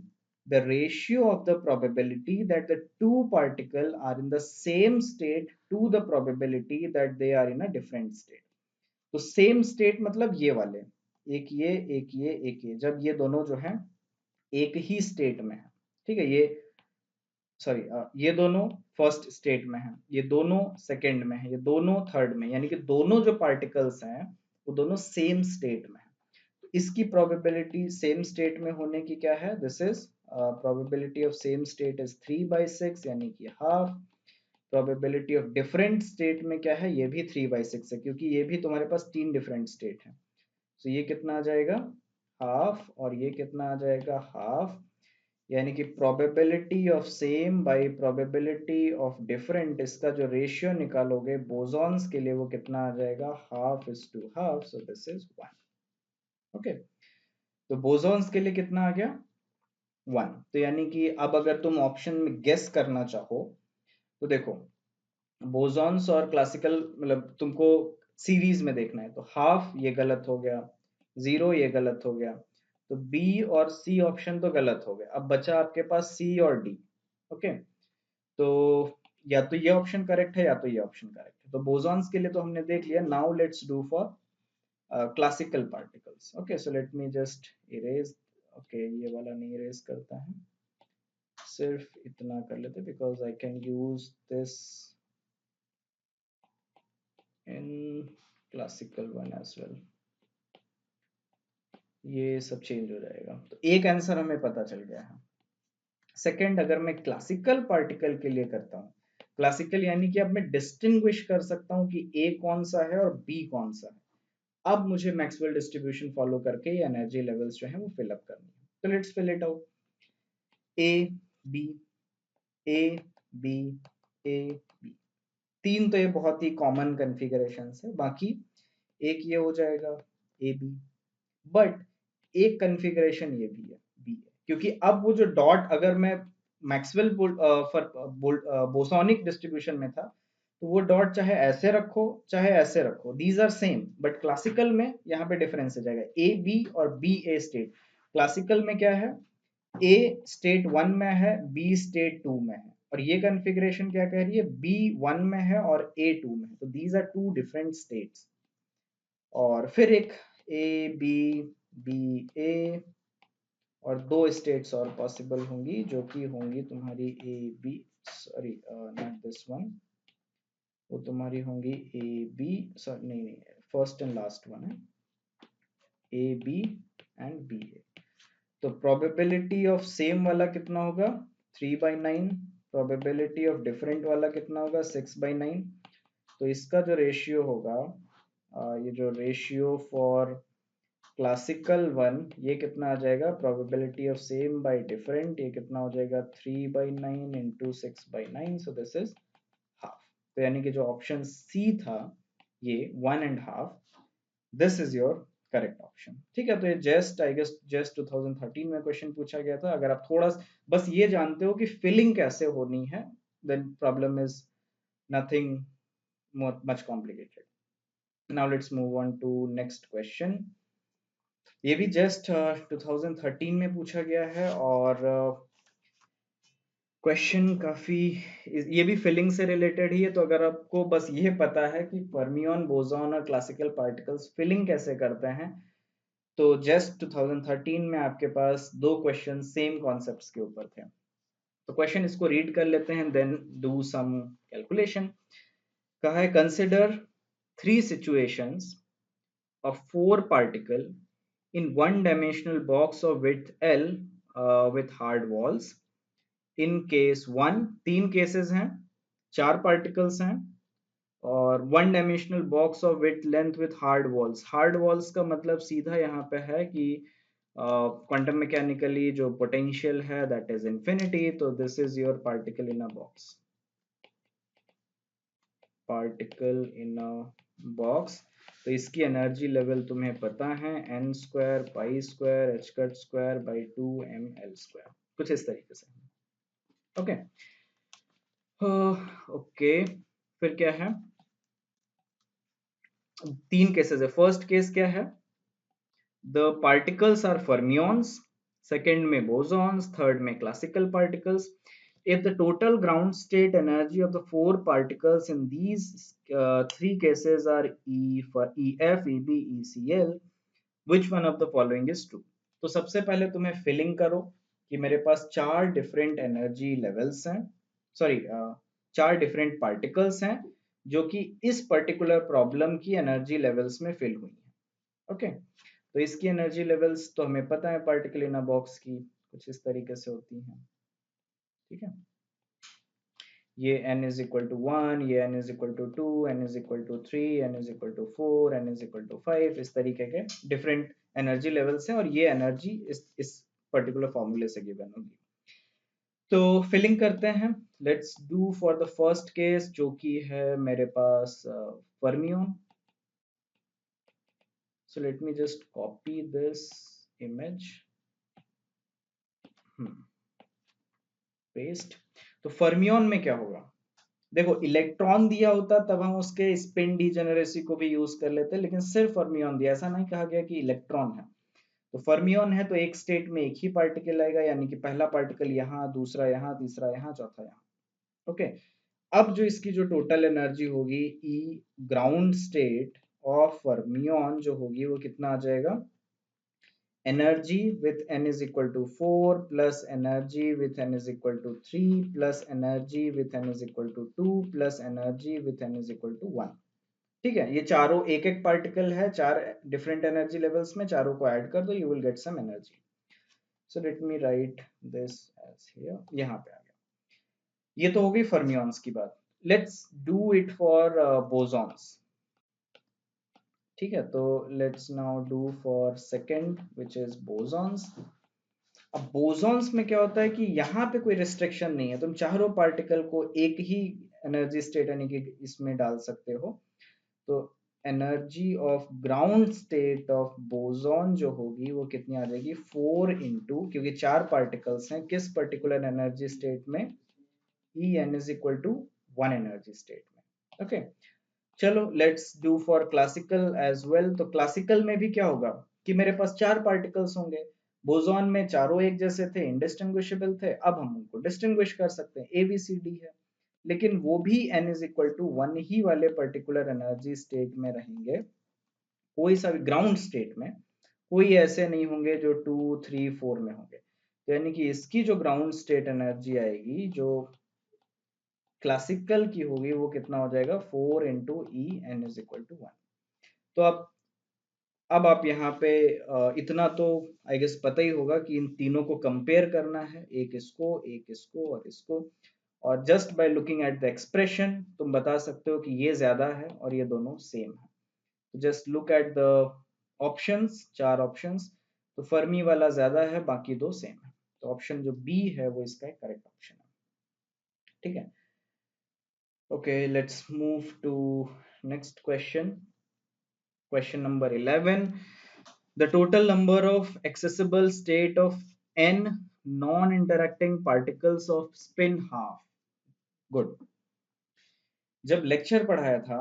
the ratio of the probability that the two particles are in the same state to the probability that they are in a different state। तो सेम स्टेट मतलब ये वाले, एक ये एक ये एक ये, जब ये दोनों जो हैं एक ही स्टेट में है, ठीक है, ये सॉरी ये दोनों फर्स्ट स्टेट में है, ये दोनों सेकंड में है, ये दोनों थर्ड में, यानी कि दोनों जो पार्टिकल्स हैं वो दोनों सेम स्टेट में है। इसकी प्रोबेबिलिटी सेम स्टेट में होने की क्या है, this is probability of same state is 3/6 यानी कि half. Probability of different state में क्या है, ये भी 3/6 है क्योंकि ये भी तुम्हारे पास 3 डिफरेंट स्टेट है। तो ये कितना आ जाएगा, हाफ, और ये कितना आ जाएगा, हाफ। यानी कि probability of same bye probability of different, इसका जो रेशियो निकालोगे बोसॉन्स के लिए वो कितना आ जाएगा, half is to half, so this is 1। Okay, तो बोसॉन्स के लिए कितना आ गया, 1। तो यानी कि अब अगर तुम ऑप्शन में गेस करना चाहो तो देखो, बोसॉन्स और क्लासिकल मतलब तुमको सीरीज में देखना है, तो हाफ ये गलत हो गया, 0 ये गलत हो गया, तो बी और सी ऑप्शन तो गलत हो गया। अब बचा आपके पास सी और डी। ओके, तो या तो ये ऑप्शन करेक्ट है या तो ये ऑप्शन करेक्ट है। तो बोसॉन्स के लिए तो हमने देख लिया। Now let's do for classical particles. Okay, so let me just erase. Okay, ये वाला नहीं इरेज करता है, सिर्फ इतना कर लेते, because I can use this in classical one as well. ये सब चेंज हो जाएगा, तो एक आंसर हमें पता चल गया है। सेकंड, अगर मैं क्लासिकल पार्टिकल के लिए करता हूँ, क्लासिकल यानी कि अब मैं डिस्टिंग्विश कर सकता हूँ कि ए कौन सा है और बी कौन सा है। अब मुझे मैक्सवेल डिस्ट्रीब्यूशन फॉलो करके ये एनर्जी लेवल्स जो है वो फिल अप करनी है। तो let's fill it out. A B, A B, A B, तीन तो ये बहुत ही कॉमन कॉन्फ़िगरेशन है। बाकी एक ये हो जाएगा ए बी, बट एक कॉन्फ़िगरेशन ये भी है, बी है, क्योंकि अब वो जो डॉट, अगर मैं मैक्सवेल बोसोनिक डिस्ट्रीब्यूशन में था, तो वो डॉट चाहे ऐसे रखो चाहे ऐसे रखो, these are same, but classical में यहाँ पे डिफरेंस हो जाएगा। ए बी और बी ए स्टेट, क्लासिकल में क्या है, ए स्टेट 1 में है, बी स्टेट 2 में है, और ये कॉन्फ़िगरेशन क्या कह रही है, बी 1 में है और ए 2 में है, तो these are two different states. और फिर एक ए बी, बी ए, और दो स्टेट्स और पॉसिबल होंगी जो कि होंगी तुम्हारी A B, sorry not this one, वो तुम्हारी होंगी ए बी, सॉरी नहीं नहीं, फर्स्ट एंड लास्ट वन है ए बी एंड बी ए। तो प्रोबेबिलिटी ऑफ सेम वाला कितना होगा, 3/9। प्रोबेबिलिटी ऑफ डिफरेंट वाला कितना होगा, 6/9। तो इसका जो रेशियो होगा, ये जो रेशियो फॉर क्लासिकल वन, ये कितना आ जाएगा, probability of same by different, ये कितना हो जाएगा, 3/9 into 6/9, so this is half. तो यानी कि जो ऑप्शन सी था, ये 1.5, this is your correct option. ठीक है, तो ये जस्ट आई गेस जस्ट 2013 में क्वेश्चन पूछा गया था। अगर आप थोड़ा बस ये जानते हो कि फिलिंग कैसे होनी है, then problem is nothing much complicated. Now let's move on to next question. ये भी जस्ट 2013 में पूछा गया है, और क्वेश्चन काफी, ये भी फिलिंग से रिलेटेड ही है। तो अगर आपको बस ये पता है कि फर्मियन, बोसॉन और क्लासिकल पार्टिकल्स फिलिंग कैसे करते हैं, तो जस्ट 2013 में आपके पास दो क्वेश्चन सेम कॉन्सेप्ट्स के ऊपर थे। तो क्वेश्चन इसको रीड कर लेते हैं, देन डू सम कैलकुलेशन। कहा है, consider three situations of four particle in one dimensional box of width L with hard walls. In case one, तीन केसेस हैं, चार पार्टिकल्स हैं, और one dimensional box of with length with hard walls. Hard walls का मतलब सीधा यहाँ पे है कि क्वांटम मैकेनिकली जो पोटेंशियल है दैट इज इंफिनिटी। तो this is your particle in a box, particle in a box. तो इसकी एनर्जी लेवल तुम्हें पता है, n square pi square h cut square by 2mL², कुछ इस तरीके से। ओके, ओके, फिर क्या है, तीन केसेस है। फर्स्ट केस क्या है, the particles are fermions, second में बोसॉन्स, थर्ड में classical particles. If the total ground state energy of the four particles in these three cases are E for EF, EB, ECl, which one of the following is true? तो सबसे पहले तुम्हें filling करो कि मेरे पास चार different energy levels हैं, sorry चार डिफरेंट पार्टिकल्स हैं जो कि इस पर्टिकुलर प्रॉब्लम की एनर्जी लेवल्स में फिल हुई हैं। ओके, तो इसकी एनर्जी लेवल्स तो हमें पता है पार्टिकल इन अ बॉक्स की कुछ इस तरीके से होती हैं। ठीक है, ये n इज इक्वल टू 1, ये n is equal to 2, n is equal to 3, n is equal to 4, n is equal to 5, इस तरीके के डिफरेंट एनर्जी लेवल्स हैं और ये एनर्जी इस पर्टिकुलर फॉर्मूले से गिवन होगी। तो फिलिंग करते हैं। Let's do for the first case जो कि है मेरे पास fermion. So let me just copy this image, paste. तो फर्मियन में क्या होगा, देखो इलेक्ट्रॉन दिया होता तब हम उसके स्पिन डिजेनरेसी को भी यूज कर लेते, लेकिन सिर्फ फर्मियन दिया, ऐसा नहीं कहा गया कि इलेक्ट्रॉन है। तो फर्मियन है तो एक स्टेट में एक ही पार्टिकल आएगा, यानी कि पहला पार्टिकल यहाँ, दूसरा यहाँ, तीसरा यहाँ, चौथा यहाँ। ओके, अब जो इसकी जो टोटल एनर्जी होगी ई ग्राउंड स्टेट ऑफ फर्मियन जो होगी वो कितना आ जाएगा, energy with n is equal to 4 plus energy with n is equal to 3 plus energy with n is equal to 2 plus energy with n is equal to 1। ठीक है, ये चारों एक एक पार्टिकल है, चार डिफरेंट एनर्जी लेवल्स में, चारों को ऐड कर दो, you will get some energy. So let me write this as here, यहाँ पे आ गया। ये तो हो गई फर्मियंस की बात। Let's do it for bosons. ठीक है, तो let's now do for second which is bosons. अब बोसॉन्स में क्या होता है कि यहाँ पे कोई रिस्ट्रिक्शन नहीं है, तुम चारों पार्टिकल को एक ही एनर्जी स्टेट यानी कि इसमें डाल सकते हो। तो energy of ground state of boson जो होगी वो कितनी आ जाएगी, 4 इंटू, क्योंकि चार पार्टिकल्स हैं, किस पर्टिकुलर एनर्जी स्टेट में, E n is equal to 1 energy state में। ओके, चलो let's do for classical as well. तो क्लासिकल में भी क्या होगा कि मेरे पास चार पार्टिकल्स होंगे, बोसॉन में चारों एक जैसे थे, इंडिस्टिंग्विशेबल थे, अब हम उनको डिस्टिंग्विश कर सकते हैं, ए बी सी डी है, लेकिन वो भी n इज इक्वल टू 1 ही वाले पर्टिकुलर एनर्जी स्टेट में रहेंगे। कोई सा भी ग्राउंड स्टेट में कोई ऐसे नहीं होंगे जो 2 3 4 में होंगे। तो यानी कि इसकी जो ग्राउंड स्टेट एनर्जी आएगी जो क्लासिकल की होगी वो कितना हो जाएगा, 4 into E n is equal to 1। तो अब आप यहाँ पे इतना तो आई गेस पता ही होगा कि इन तीनों को कंपेयर करना है, एक इसको और इसको, और just by looking at the expression तुम बता सकते हो कि ये ज्यादा है और ये दोनों सेम है। तो just look at the options, चार ऑप्शंस, तो फर्मी वाला ज्यादा है, बाकी दो सेम है, तो ऑप्शन जो बी है वो इसका करेक्ट ऑप्शन है। ठीक है, okay let's move to next question. Question number 11. The total number of accessible state of n non-interacting particles of spin half. Good. जब लेक्चर पढ़ाया था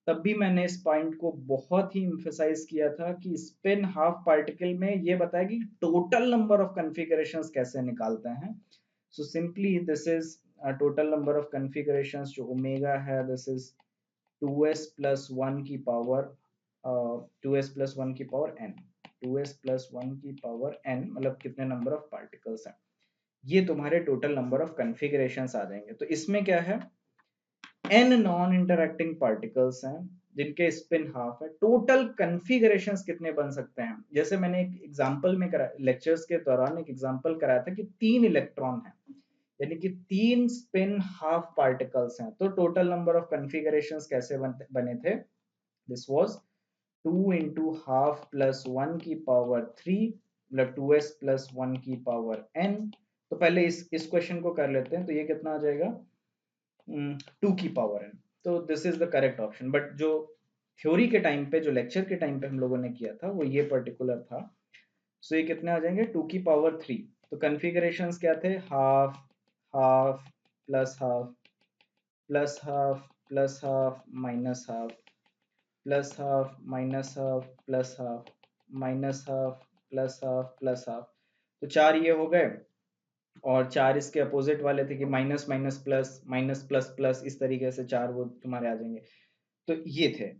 तब भी मैंने इस पॉइंट को बहुत ही एम्फेसाइज किया था कि स्पिन हाफ पार्टिकल में ये बताया कि टोटल नंबर ऑफ कॉन्फ़िगरेशंस कैसे निकालते हैं। So simply this is total number of configurations जो ओमेगा है, दिस इज 2s प्लस 1 की पावर 2s प्लस 1 की पावर n, 2s प्लस 1 की पावर n मतलब कितने नंबर ऑफ पार्टिकल्स हैं, ये तुम्हारे टोटल नंबर ऑफ कॉन्फ़िगरेशंस आ जाएंगे। तो इसमें क्या है, n नॉन इंटरैक्टिंग पार्टिकल्स हैं जिनके स्पिन हाफ है, टोटल कॉन्फ़िगरेशंस कितने बन सकते हैं। जैसे मैंने एक एग्जांपल में करा, लेक्चर्स के दौरान एक एग्जांपल कराया था कि 3 इलेक्ट्रॉन है, यानी कि 3 स्पिन हाफ पार्टिकल्स हैं, तो टोटल नंबर ऑफ कॉन्फ़िगरेशंस कैसे बने थे, this was 2 into half plus 1 की पावर 3 मतलब 2s प्लस 1 की पावर n। तो पहले इस क्वेश्चन को कर लेते हैं, तो ये कितना आ जाएगा, 2 की पावर n। तो this is the correct option, but जो थ्योरी के टाइम पे, जो लेक्चर के टाइम पे हम लोगों ने किया था वो ये पर्टिकुलर था। सो ये कितने आ जाएंगे, 2 की पावर 3। तो कॉन्फ़िगरेशंस क्या थे, half, half plus half plus half plus half minus half plus half minus half plus half minus half plus half plus half. तो चार ये हो गए, और चार इसके अपोजिट वाले थे कि minus minus plus minus plus plus, इस तरीके से चार वो तुम्हारे आ जाएंगे। तो ये थे,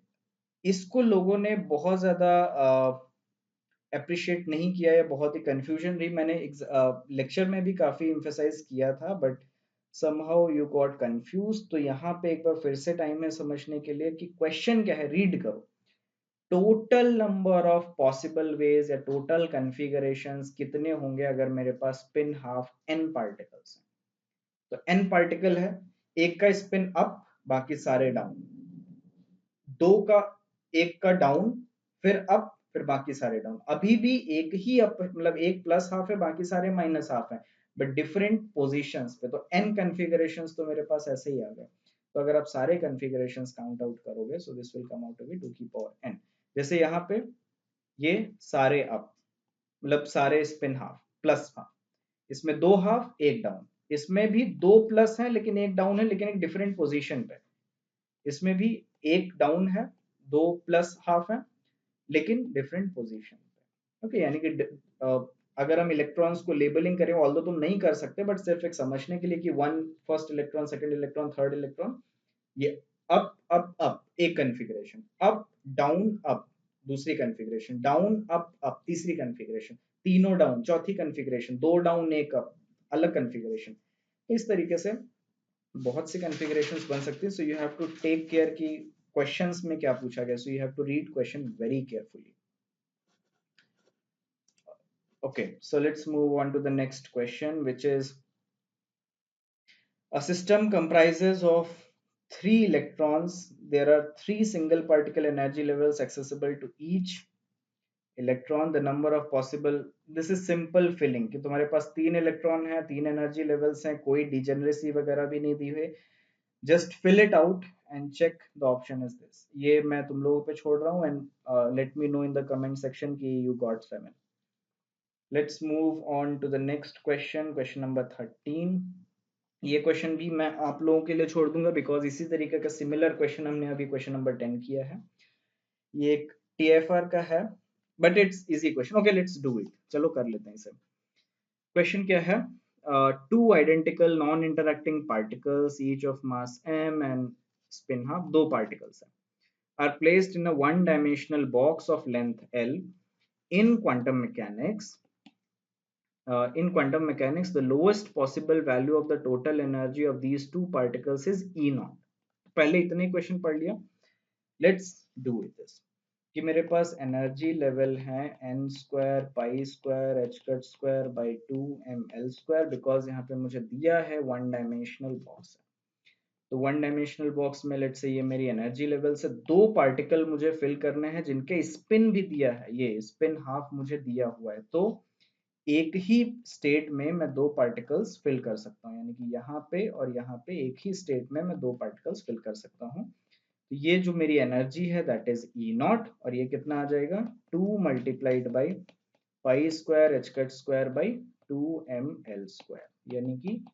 इसको लोगों ने बहुत ज्यादा अप्रिशिएट नहीं किया है, बहुत ही कंफ्यूजन रही। मैंने लेक्चर में भी काफी एम्फेसाइज किया था, but somehow you got confused। तो यहाँ पे एक बार फिर से टाइम है समझने के लिए कि क्वेश्चन क्या है, रीड करो। Total number of possible veg या टोटल कॉन्फ़िगरेशंस कितने होंगे अगर मेरे पास स्पिन हाफ n पार्टिकल्स हैं। तो n पार्टिकल है, एक का स्पिन अप, बाकी सारे डाउन। दो का, एक का डाउन, फिर अप, फिर बाकी सारे डाउन। अभी भी एक ही अप, मतलब एक प्लस हाफ है, बाकी सारे माइनस हाफ है, बट डिफरेंट पोजीशंस पे। तो एन कॉन्फ़िगरेशंस तो मेरे पास ऐसे ही आ गए। तो अगर आप सारे कॉन्फ़िगरेशंस काउंट आउट करोगे, so this will come out to be 2 की पावर n। जैसे यहाँ पे ये सारे अप, मतलब सारे स्पिन हाफ प्लस हाफ, इसमें दो हाफ एक डाउन, इसमें भी दो प्लस है लेकिन एक डाउन है, लेकिन एक डिफरेंट पोजीशन पे। इसमें भी एक डाउन है, दो प्लस हाफ है, लेकिन डिफरेंट पोजीशन पे। ओके, यानी कि अगर हम इलेक्ट्रॉन्स को लेबलिंग करें, ऑल्दो तुम नहीं कर सकते, बट सिर्फ एक समझने के लिए कि one first electron, second electron, third electron, ये अप अप अप एक कॉन्फ़िगरेशन, अप डाउन अप दूसरी कॉन्फ़िगरेशन, डाउन अप अप तीसरी कॉन्फ़िगरेशन, तीनों डाउन चौथी कॉन्फ़िगरेशन, दो डाउन एक अप अलग कॉन्फ़िगरेशन। तो इस तरीके से बहुत सी कॉन्फ़िगरेशंस बन सकती है। So you have to take care कि क्वेश्चंस में क्या पूछा गया। So you have to read question very carefully. Okay, so let's move on to the next question, which is a system comprises of three electrons. There are three single particle energy levels accessible to each electron. The number of possible, this is simple filling कि तुम्हारे पास तीन electron है, तीन energy levels हैं, कोई degeneracy वगैरह भी नहीं दी हुई। Just fill it out and check the option is this. ये मैं तुम लोगों पे छोड़ रहा हूँ, and let me know in the comment section कि you got 7। Let's move on to the next question, question number 13। ये क्वेश्चन भी मैं आप लोगों के लिए छोड़ दूंगा, बिकॉज इसी तरीके का सिमिलर क्वेश्चन हमने अभी क्वेश्चन नंबर 10 किया है। ये एक टीएफआर का है, but it's easy question. Okay, let's do it, चलो कर लेते हैं इसे। क्वेश्चन क्या है? Two identical non interacting particles each of mass m and spin half, दो पार्टिकल्स हैं, are placed in a one-dimensional box of length L. In quantum mechanics, the lowest possible value of the total energy of these two particles is E naught. पहले इतने question पढ़ लिया। Let's do it this कि मेरे पास energy level है n square pi square h cut square by 2 ml square, because यहाँ पे मुझे दिया है वन डायमेंशनल बॉक्स। तो वन डायमेंशनल बॉक्स में लेट्स से ये मेरी एनर्जी लेवल से दो पार्टिकल मुझे फिल करने हैं, जिनके स्पिन भी दिया है, ये स्पिन हाफ मुझे दिया हुआ है। तो एक ही स्टेट में मैं दो पार्टिकल्स फिल कर सकता हूँ, यानी कि यहाँ पे और यहाँ पे एक ही स्टेट में मैं दो पार्टिकल्स फिल कर सकता हूँ। तो ये जो मेरी एनर्जी है दैट इज ई नॉट, और ये कितना आ जाएगा 2 multiplied by pi square h cut square by 2ml square, यानी कि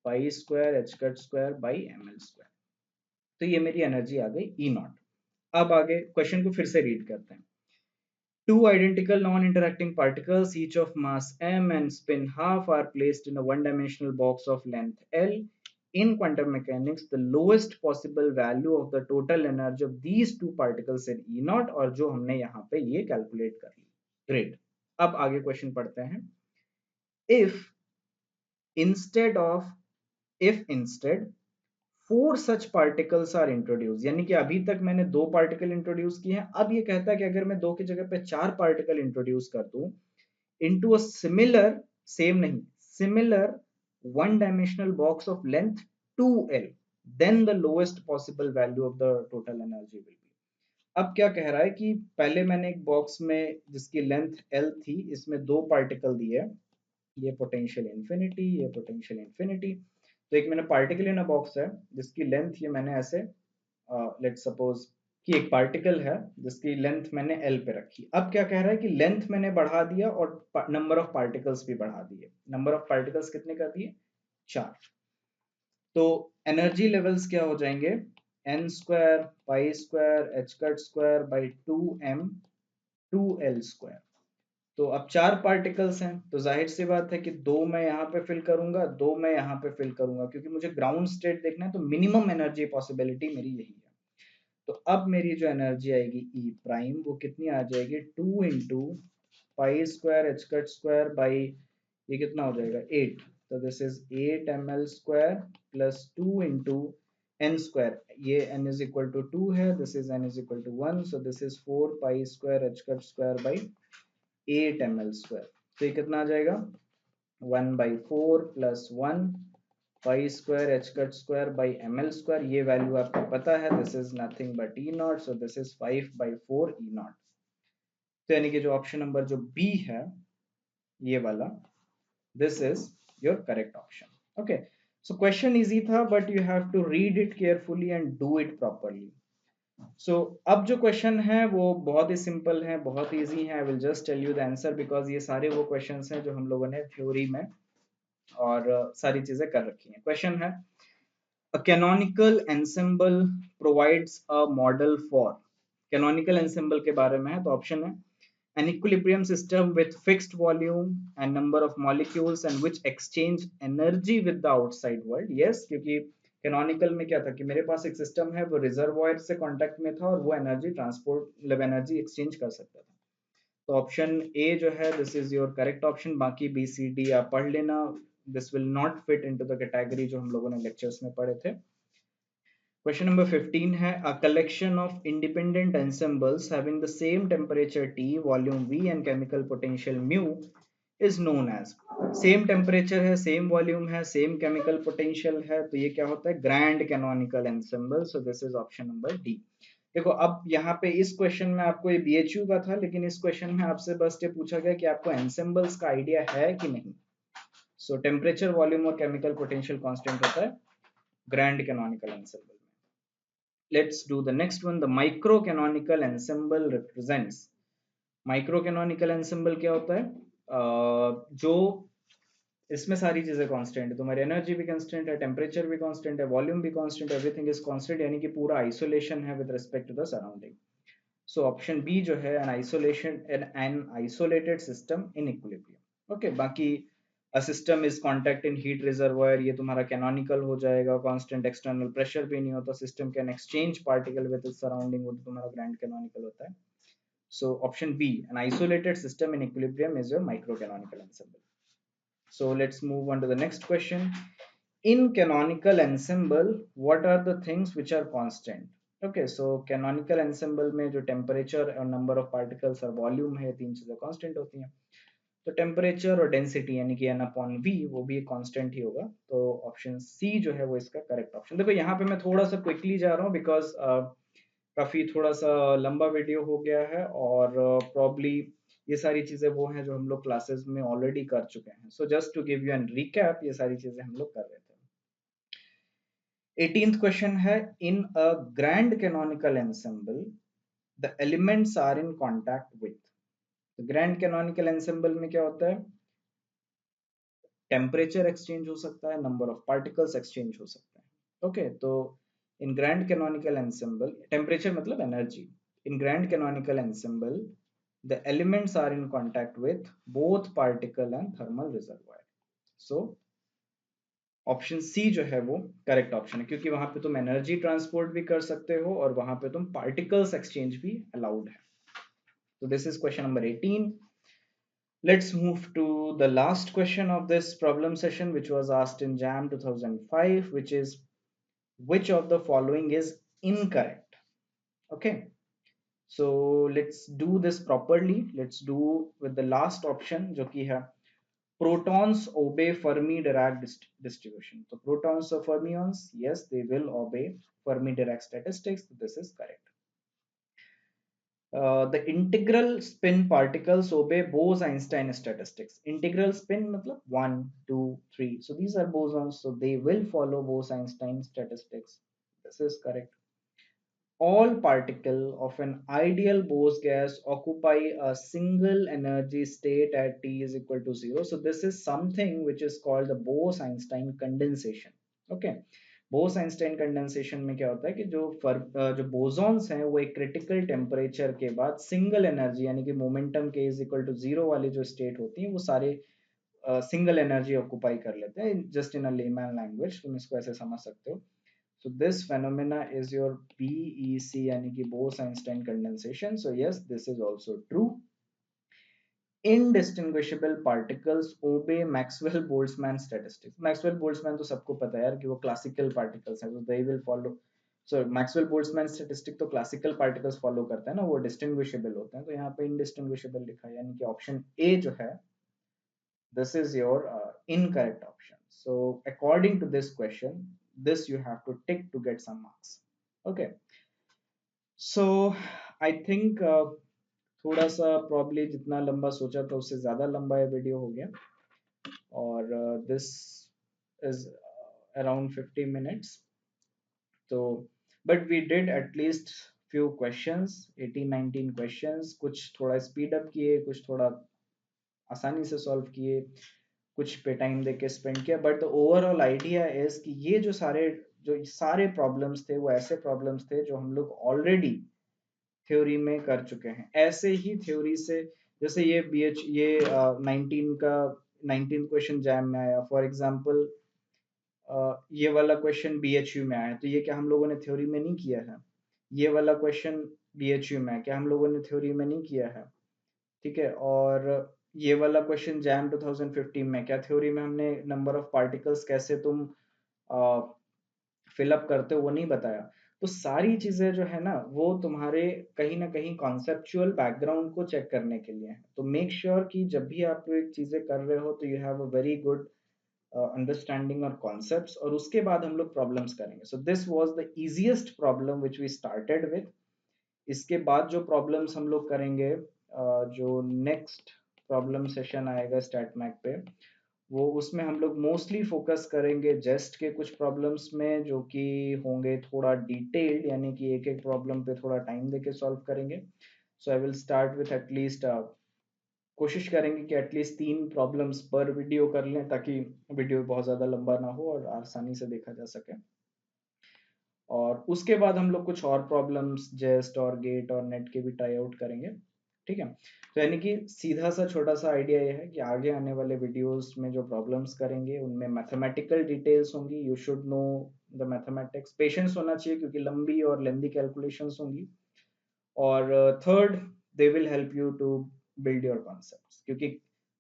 पाई square h cut square by ml square. तो ये मेरी एनर्जी आ गई ई नॉट। अब आगे क्वेश्चन को फिर से रीड करते हैं। Two identical non-interacting particles, each of mass m and spin half, are placed in a one-dimensional box of length L. In quantum mechanics, the lowest possible value of the total energy of these two particles is E naught, और जो हमने यहाँ पे ये calculate कर ली। Great. अब आगे question पढ़ते हैं। If instead four such particles are introduce, यानी कि अभी तक मैंने दो पार्टिकल इंट्रोड्यूस किए हैं, अब ये कहता है कि अगर मैं दो की जगह पे चार पार्टिकल इंट्रोड्यूस कर दूं इनटू अ सिमिलर, सेम नहीं, similar one dimensional box of length 2l, then the lowest possible value of the total energy will be. अब क्या कह रहा है कि पहले मैंने एक बॉक्स में जिसकी लेंथ l थी, इसमें दो पार्टिकल दिए, ये पोटेंशियल इन्फिनिटी, ये पोटेंशियल इन्फिनिटी। तो एक मैंने पार्टिकल इन अ बॉक्स है जिसकी लेंथ ये मैंने ऐसे, लेट्स सपोज कि एक पार्टिकल है जिसकी लेंथ मैंने एल पे रखी। अब क्या कह रहा है कि लेंथ मैंने बढ़ा दिया और नंबर ऑफ पार्टिकल्स भी बढ़ा दिए। नंबर ऑफ पार्टिकल्स कितने कर दिए? 4। तो एनर्जी लेवल्स क्या हो जाएंगे? N square pi square h cut square by 2m 2l square. तो अब चार पार्टिकल्स हैं, तो जाहिर सी बात है कि दो मैं यहाँ पे फिल करूंगा, दो मैं यहाँ पे फिल करूंगा, क्योंकि मुझे ग्राउंड स्टेट देखना है। तो मिनिमम एनर्जी पॉसिबिलिटी मेरी यही है। तो अब मेरी जो एनर्जी आएगी ई प्राइम, वो कितनी आ जाएगी? 2 pi square h cut square by, ये कितना हो जाएगा? 8। तो this is 8ml square plus 2 n square, ये n इज इक्वल टू 2 है, this is n is equal to 1, so this is 4 pi square h cut square by 8ml square. तो ये कितना आ जाएगा? 1/4 plus 1 pi square h cut square by m l square, ये value आपको पता है, this is nothing but E not, so this is 5/4 E not. तो यानी कि जो ऑप्शन नंबर जो बी है ये वाला, this is your correct option. Okay, so question easy था but you have to read it carefully and do it properly. So अब जो क्वेश्चन है वो बहुत ही सिंपल है, बहुत इजी है। I will just tell you the answer because ये सारे वो क्वेश्चंस हैं जो हम लोगों ने थ्योरी में और सारी चीजें कर रखी हैं। क्वेश्चन है, a canonical ensemble provides a model for, canonical ensemble के बारे में है, तो ऑप्शन है an equilibrium system with fixed volume and number of molecules and which exchange energy with the outside world। yes, क्योंकि कैनोनिकल में क्या था कि मेरे पास एक सिस्टम है, वो रिजर्वॉयर से कांटेक्ट में था और वो एनर्जी ट्रांसपोर्ट मतलब एनर्जी एक्सचेंज कर सकता था। तो ऑप्शन ए जो है this is your correct option. बाकी बी सी डी आप पढ़ लेना, this will not fit into the category जो हम लोगों ने लेक्चर्स में पढ़े थे। Question number 15 है, a collection of independent ensembles having the same temperature T, volume V and chemical potential mu is known as। Same temperature है, same volume है, सेम केमिकल पोटेंशियल है, तो ये क्या होता है, grand canonical ensemble. So this is option number D. देखो अब यहाँ पे इस क्वेश्चन में आपको ये बीएचयू का था, लेकिन इस क्वेश्चन में आपसे बस ये पूछा गया कि आपको एंसेम्बल्स का आइडिया है कि नहीं। सो टेम्परेचर, वॉल्यूम और केमिकल पोटेंशियल कांस्टेंट होता है grand canonical ensemble. Let's do the next one. The microcanonical ensemble represents, microcanonical ensemble क्या होता है, जो इसमें सारी चीजें कांस्टेंट है, तुम्हारी एनर्जी भी कांस्टेंट है, टेम्परेचर भी कांस्टेंट है, वॉल्यूम भी कांस्टेंट, एवरीथिंग इज कांस्टेंट, यानी कि पूरा आइसोलेशन है with respect to the surrounding. So option B जो है an isolation an isolated system in equilibrium. Okay, बाकी a system is contact in heat reservoir, ये तुम्हारा कैनोनिकल हो जाएगा। कांस्टेंट एक्सटर्नल प्रेशर भी नहीं होता, system can exchange particle with its surrounding, वो तो तुम्हारा ग्रैंड कैनोनिकल होता है। So option B, an isolated system in equilibrium is your microcanonical ensemble. So let's move on to the next question. In canonical ensemble, what are the things which are constant? Okay, so canonical ensemble में जो temperature और number of particles और volume है, तीन चीजें constant होती हैं। तो टेम्परेचर और डेंसिटी यानी कि n अपॉन v वो भी एक कांस्टेंट ही होगा। तो ऑप्शन सी जो है वो इसका करेक्ट ऑप्शन। देखो यहाँ पे मैं थोड़ा सा क्विकली जा रहा हूँ बिकॉज काफी थोड़ा सा लंबा वीडियो हो गया है और प्रॉब्ली ये सारी चीजें वो हैं जो हम लोग क्लासेस में ऑलरेडी कर चुके हैं। So just to give you an recap, ये सारी चीजें हम लोग कर रहे थे। 18th क्वेश्चन है, in a grand canonical ensemble the elements are in contact with. तो ग्रैंड कैनोनिकल एंसेंबल में क्या होता है, टेम्परेचर एक्सचेंज हो सकता है, नंबर ऑफ पार्टिकल्स एक्सचेंज हो सकता है। ओके, तो इन ग्रैंड कैनोनिकल एंसेंबल, टेम्परेचर मतलब energy, in grand canonical ensemble the elements are in contact with both particle and thermal reservoir। so option C जो है वो करेक्ट ऑप्शन है, क्योंकि वहां पे तुम एनर्जी ट्रांसपोर्ट भी कर सकते हो और वहां पे तुम पार्टिकल्स एक्सचेंज भी अलाउड है। तो this is question number 18। Let's move to the last question of this problem session, which was asked in JAM 2005, which is which of the following is incorrect? Okay, so let's do this properly। Let's do with the last option जो कि है protons obey Fermi-Dirac distribution। So protons or fermions, yes, they will obey Fermi-Dirac statistics, so this is correct। The integral spin particles obey Bose-Einstein statistics। Integral spin मतलब 1, 2, 3, so these are bosons, so they will follow Bose-Einstein statistics, this is correct। All particles of an ideal Bose gas occupy a single energy state at T is equal to 0। So this is something which is called the Bose-Einstein condensation। Okay, Bose-Einstein condensation में क्या होता है कि जो bosons हैं वो एक critical temperature के बाद सिंगल एनर्जी यानी कि मोमेंटम के इज इक्वल टू 0 वाली जो स्टेट होती है वो सारे सिंगल एनर्जी ऑक्यूपाई कर लेते हैं। Just in a layman language तुम इसको ऐसे समझ सकते हो। So this phenomena is your BEC यानी कि Bose-Einstein condensation। So yes, this is also true। Indistinguishable particles obey Maxwell-Boltzmann statistics। Maxwell-Boltzmann तो सबको पता है यार कि वो classical particles हैं, so they will follow। So Maxwell-Boltzmann statistic तो classical particles follow करते हैं ना, वो distinguishable होते हैं, तो यहाँ पे indistinguishable लिखा है, यानी कि ऑप्शन ए जो है this is your incorrect option. So according to this question, this you have to tick to get some marks. Okay. So I think थोड़ा सा प्रॉब्ली जितना लंबा सोचा था उससे ज्यादा लंबा ये वीडियो हो गया, और दिस इज अराउंड 50 minutes. तो but we did at least few questions, 18-19 questions, कुछ थोड़ा स्पीड अप किए, कुछ थोड़ा आसानी से सॉल्व किए, कुछ पे टाइम दे के स्पेंड किया, but the overall idea is कि ये जो सारे प्रॉब्लम्स थे वो ऐसे प्रॉब्लम्स थे जो हम लोग ऑलरेडी थ्योरी में कर चुके हैं। ऐसे ही थ्योरी से जैसे ये बी एच ये 19 का 19 क्वेश्चन जैम में आया फॉर एग्जांपल, ये वाला क्वेश्चन बीएचयू में आया है, तो ये क्या हम लोगों ने थ्योरी में नहीं किया है? ये वाला क्वेश्चन बीएचयू में है, क्या हम लोगों ने थ्योरी में नहीं किया है? ठीक है। और ये वाला क्वेश्चन जैम 2015 में, क्या थ्योरी में हमने नंबर ऑफ पार्टिकल्स कैसे तुम फिलअप करते हो वो नहीं बताया? तो सारी चीजें जो है ना वो तुम्हारे कहीं ना कहीं कॉन्सेप्चुअल बैकग्राउंड को चेक करने के लिए है। तो मेक श्योर कि जब भी आप एक चीजें कर रहे हो तो you have a very good understanding और कॉन्सेप्ट्स, और उसके बाद हम लोग प्रॉब्लम्स करेंगे। So this was the easiest problem which we started with. इसके बाद जो प्रॉब्लम्स हम लोग करेंगे, जो नेक्स्ट प्रॉब्लम सेशन आएगा स्टैट मैक पे, वो उसमें हम लोग मोस्टली फोकस करेंगे जेस्ट के कुछ प्रॉब्लम्स में जो कि होंगे थोड़ा डिटेल्ड, यानी कि एक एक प्रॉब्लम पे थोड़ा टाइम देके सॉल्व करेंगे। So I will start with at least, कोशिश करेंगे कि एटलीस्ट 3 प्रॉब्लम्स पर वीडियो कर लें ताकि वीडियो बहुत ज़्यादा लंबा ना हो और आसानी से देखा जा सके। और उसके बाद हम लोग कुछ और प्रॉब्लम्स जेस्ट और गेट और नेट के भी ट्राई आउट करेंगे। ठीक है। तो यानी कि सीधा सा छोटा सा आइडिया ये है कि आगे आने वाले वीडियोस में जो प्रॉब्लम्स करेंगे उनमें मैथमेटिकल डिटेल्स होंगी। You should know the mathematics, patience होना चाहिए क्योंकि लंबी और लेंदी कैलकुलेशंस होंगी। और third, they will help you to build your concepts, क्योंकि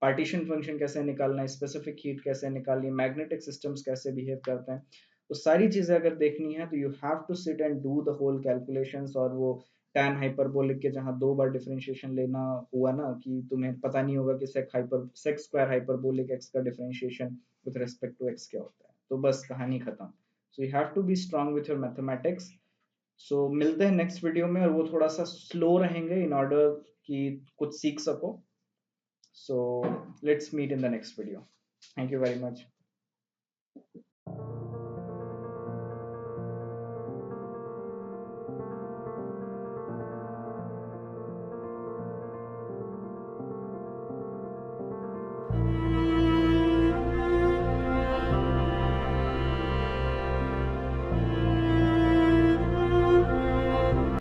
पार्टीशन फंक्शन कैसे निकालना है, स्पेसिफिक हीट कैसे निकालनी है, मैग्नेटिक सिस्टम्स कैसे बिहेव करते हैं, तो सारी चीजें अगर देखनी है तो you have to sit and do the whole calculations. और वो tan हाइपरबोलिक के जहाँ 2 बार डिफरेंशिएशन लेना हुआ ना कि तुम्हें पता नहीं होगा कि सेक स्क्वायर हाइपरबोलिक एक्स का differentiation with respect to x क्या होता है, तो बस कहानी खत्म। So you have to be strong with your mathematics. So मिलते हैं नेक्स्ट वीडियो में, और वो थोड़ा सा स्लो रहेंगे इन ऑर्डर कि कुछ सीख सको। So let's meet in the next video. Thank you very much.